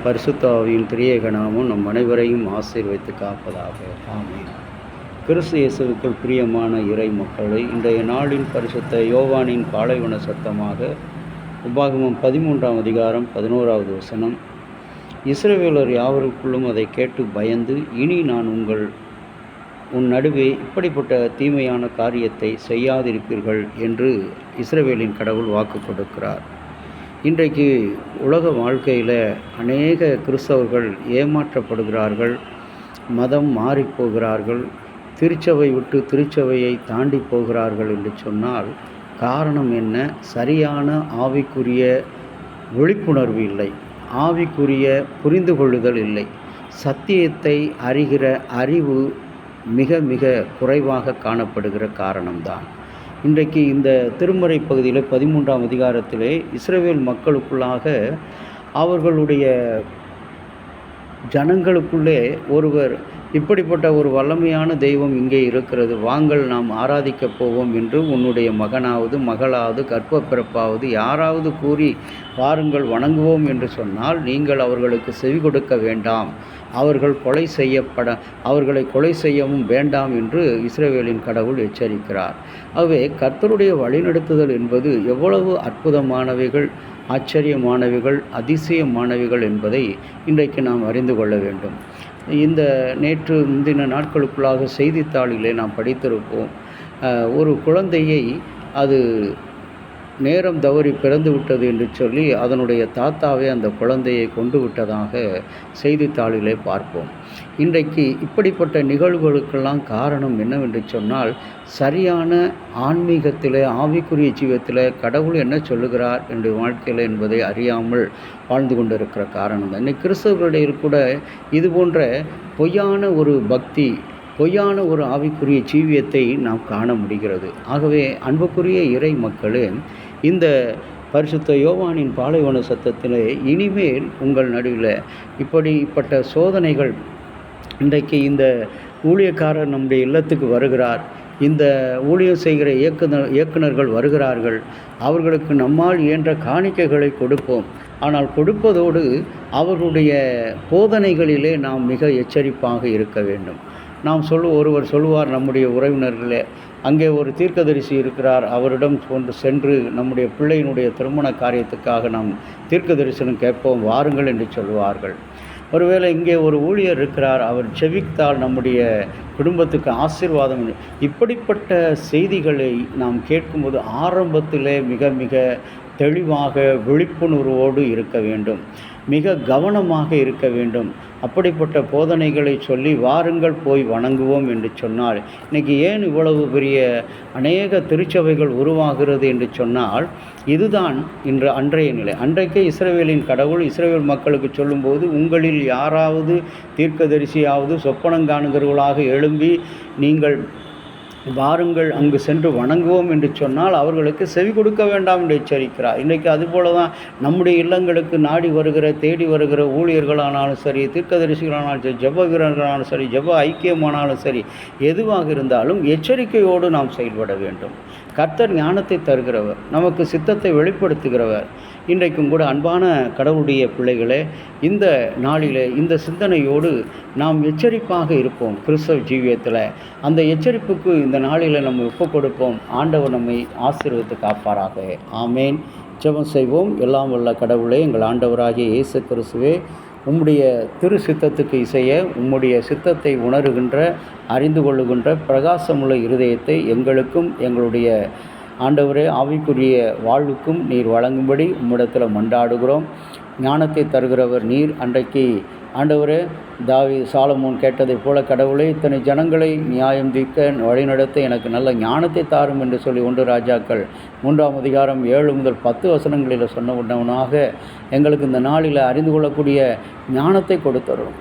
பரிசுத்த ஆவியின் திரியேக நாமம் நம் அனைவரையும் ஆசீர்வதித்து காப்பதாக. ஆமென். கிறிஸ்து இயேசுவுக்குள் பிரியமான இறை மக்களை, இன்றைய நாளின் பரிசுத்த யோவானின் பாலைவன சத்தமாக உபாகமம் 13ஆம் அதிகாரம் 11வது வசனம். இஸ்ரவேலர் யாவருக்குள்ளும் அதை கேட்டு பயந்து, இனி நான் உன் நடுவே இப்படிப்பட்ட தீமையான காரியத்தை செய்யாதிருப்பீர்கள் என்று இஸ்ரவேலின் கடவுள் வாக்கு கொடுக்கிறார். இன்றைக்கு உலக வாழ்க்கையில் அநேக கிறிஸ்தவர்கள் ஏமாற்றப்படுகிறார்கள், மதம் மாறிப்போகிறார்கள், திருச்சபை விட்டு திருச்சபையை தாண்டி போகிறார்கள் என்று சொன்னால் காரணம் என்ன? சரியான ஆவிக்குரிய விழிப்புணர்வு இல்லை, ஆவிக்குரிய புரிந்து கொள்ளுதல் இல்லை, சத்தியத்தை அறிகிற அறிவு மிக மிக குறைவாக காணப்படுகிற காரணம்தான். இன்றைக்கு இந்த திருமறை பகுதியில் 13ஆம் அதிகாரத்திலே இஸ்ரவேல் மக்களுக்குள்ளாக அவர்களுடைய ஜனங்களுக்குள்ளே ஒருவர் இப்படிப்பட்ட ஒரு வல்லமையான தெய்வம் இங்கே இருக்கிறது, வாங்கள் நாம் ஆராதிக்கப் போவோம் என்று உன்னுடைய மகனாவது மகளாவது கர்ப்பப்பிறப்பாவது யாராவது கூறி வாருங்கள் வணங்குவோம் என்று சொன்னால் நீங்கள் அவர்களுக்கு செவி கொடுக்க வேண்டாம், அவர்களை கொலை செய்யவும் வேண்டாம் என்று இஸ்ரவேலின் கடவுள் எச்சரிக்கிறார். ஆகவே கர்த்தருடைய வழிநடத்துதல் என்பது எவ்வளவு அற்புதமானவைகள், ஆச்சரியமானவைகள், அதிசயமானவைகள் என்பதை இன்றைக்கு நாம் அறிந்து கொள்ள வேண்டும். இந்த நேற்று முந்தின நாட்களுக்குள்ளாக செய்தித்தாளிலே நாம் படித்திருப்போம், ஒரு குழந்தையை அது நேரம் தவறி பிறந்து விட்டது என்று சொல்லி அதனுடைய தாத்தாவே அந்த குழந்தையை கொண்டு விட்டதாக செய்தித்தாளிலே பார்ப்போம். இன்றைக்கு இப்படிப்பட்ட நிகழ்வுகளுக்கெல்லாம் காரணம் என்னவென்று சொன்னால், சரியான ஆன்மீகத்தில், ஆவிக்குரிய ஜீவத்தில் கடவுள் என்ன சொல்லுகிறார் என்று வாழ்க்கையில் என்பதை அறியாமல் வாழ்ந்து கொண்டிருக்கிற காரணம் தான். இன்னைக்கு கிறிஸ்தவர்களிடையே கூட இது போன்ற பொய்யான ஒரு பக்தி, பொய்யான ஒரு ஆவிக்குரிய ஜீவியத்தை நாம் காண முடிகிறது. ஆகவே அன்புக்குரிய இறை மக்களே, இந்த பரிசுத்த யோவானின் பாலைவன சத்தத்திலே இனிமேல் உங்கள் நடுவில் இப்படிப்பட்ட சோதனைகள், இன்றைக்கு இந்த ஊழியக்காரர் நம்முடைய இல்லத்துக்கு வருகிறார், இந்த ஊழியம் செய்கிற இயக்குனர்கள் வருகிறார்கள், அவர்களுக்கு நம்மால் இயன்ற காணிக்கைகளை கொடுப்போம். ஆனால் கொடுப்பதோடு அவர்களுடைய போதனைகளிலே நாம் மிக எச்சரிப்பாக இருக்க வேண்டும். ஒருவர் சொல்லுவார், நம்முடைய உறவினர்களே அங்கே ஒரு தீர்க்கதரிசி இருக்கிறார், அவரிடம் சென்று நம்முடைய பிள்ளையினுடைய திருமண காரியத்துக்காக நாம் தீர்க்க தரிசனம் கேட்போம் வாருங்கள் என்று சொல்லுவார்கள். ஒருவேளை இங்கே ஒரு ஊழியர் இருக்கிறார், அவர் செவித்தால் நம்முடைய குடும்பத்துக்கு ஆசீர்வாதம். இப்படிப்பட்ட செய்திகளை நாம் கேட்கும்போது ஆரம்பத்திலே மிக மிக தெளிவாக விழிப்புணர்வோடு இருக்க வேண்டும், மிக கவனமாக இருக்க வேண்டும். அப்படிப்பட்ட போதனைகளை சொல்லி வாருங்கள் போய் வணங்குவோம் என்று சொன்னால், இன்றைக்கி ஏன் இவ்வளவு பெரிய அநேக திருச்சபைகள் உருவாகிறது என்று சொன்னால், இதுதான் இன்று அன்றைய நிலை. அன்றைக்கே இஸ்ரவேலின் கடவுள் இஸ்ரவேல் மக்களுக்கு சொல்லும்போது, உங்களில் யாராவது தீர்க்கதரிசியாவது சொப்பனம் காணுகிறவர்களாக எழும்பி நீங்கள் வாருங்கள் அங்கு சென்று வணங்குவோம் என்று சொன்னால் அவர்களுக்கு செவி கொடுக்க வேண்டாம் என்று எச்சரிக்கிறார். இன்றைக்கு அதுபோல தான் நம்முடைய இல்லங்களுக்கு நாடி வருகிற தேடி வருகிற ஊழியர்களானாலும் சரி, தீர்க்கதரிசிகளானாலும் சரி, ஜெப வீரர்களானாலும் சரி, ஜெப ஐக்கியமானாலும் சரி, எதுவாக இருந்தாலும் எச்சரிக்கையோடு நாம் செயல்பட வேண்டும். கர்த்தர் ஞானத்தை தருகிறவர், நமக்கு சித்தத்தை வெளிப்படுத்துகிறவர். இன்றைக்கும் கூட அன்பான கடவுளுடைய பிள்ளைகளே, இந்த நாளிலே இந்த சிந்தனையோடு நாம் எச்சரிப்பாக இருப்போம். கிறிஸ்தவ ஜீவியத்தில் அந்த எச்சரிப்புக்கு இந்த நாளில் நம்ம ஒப்புக் கொடுப்போம். ஆண்டவர் நம்மை ஆசீர்வதித்து காப்பாராக. ஆமேன். ஜெபம் செய்வோம். எல்லாம் வல்ல கடவுளே, எங்கள் ஆண்டவராகிய இயேசு கிறிஸ்துவே, உம்முடைய திரு சித்தத்துக்கு இசைய உம்முடைய சித்தத்தை உணர்கின்ற, அறிந்து கொள்ளுகின்ற பிரகாசமுள்ள இருதயத்தை எங்களுக்கும் எங்களுடைய ஆண்டவரே ஆவிக்குரிய வாழ்வுக்கும் நீர் வழங்கும்படி உம்மிடத்தில் மன்றாடுகிறோம். ஞானத்தை தருகிறவர் நீர். அன்றைக்கு ஆண்டவரே சாலமோன் கேட்டதைப் போல, கடவுளே இத்தனை ஜனங்களை நியாயம் தீர்க்க வழிநடத்த எனக்கு நல்ல ஞானத்தை தாரும் என்று சொல்லி 1 ராஜாக்கள் 3ஆம் அதிகாரம் 7 முதல் 10 வசனங்களில் சொன்ன உடனவனாக எங்களுக்கு இந்த நாளில் அறிந்து கொள்ளக்கூடிய ஞானத்தை கொடுத்தரும்.